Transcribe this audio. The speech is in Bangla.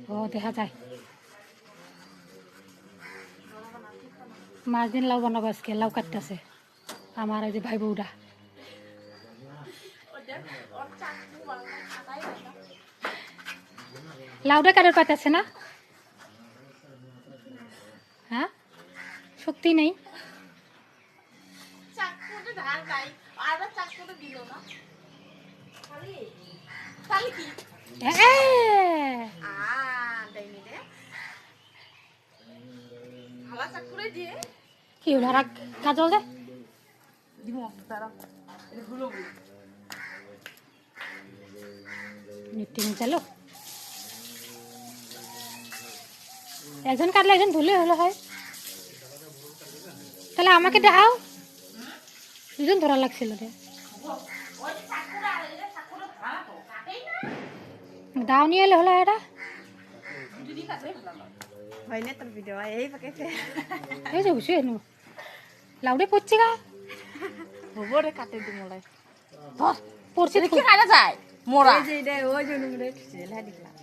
ও দেখা যায় মাছ দিন লাউ বানাবো আজকে লাউ কাটতেছে আমার এই যে ভাই বউরা লাউটা কাটার পাইতেছে না হ্যাঁ শক্তি নেই কি হলো আর কাজল দে চালো একজন কাটলে একজন ধুলে হলো হয় তাহলে আমাকে দাও দুজন ধরা লাগছিল রে দাও নিয়ে এলে হলো এটা এই যে বুঝি এনু লাউডে পড়ছে গা গোবরে কাটে দি মোলাই পড়ছে কি কাটা যায় মোরা এই যে ওই যে নুমরে ছেলা দিলা